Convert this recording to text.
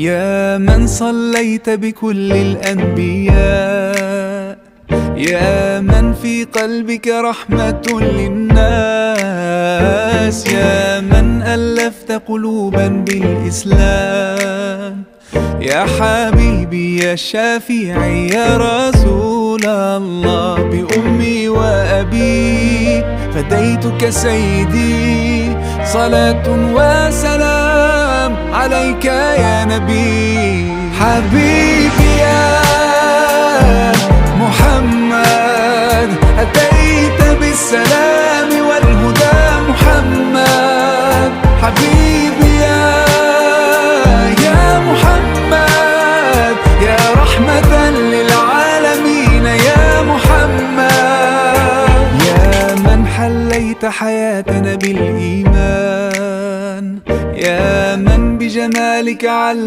يا من صليت بكل الأنبياء، يا من في قلبك رحمة للناس، يا من ألفت قلوبا بالإسلام، يا حبيبي يا شافعي يا رسول الله، بأمي وأبي فديتك سيدي، صلاة وسلام عليك يا نبي. حبيبي يا محمد أتيت بالسلام والهدى محمد، حبيبي يا محمد يا رحمة للعالمين يا محمد، يا من حليت حياتنا بالإيمان، يا من بجمالك علّمتنا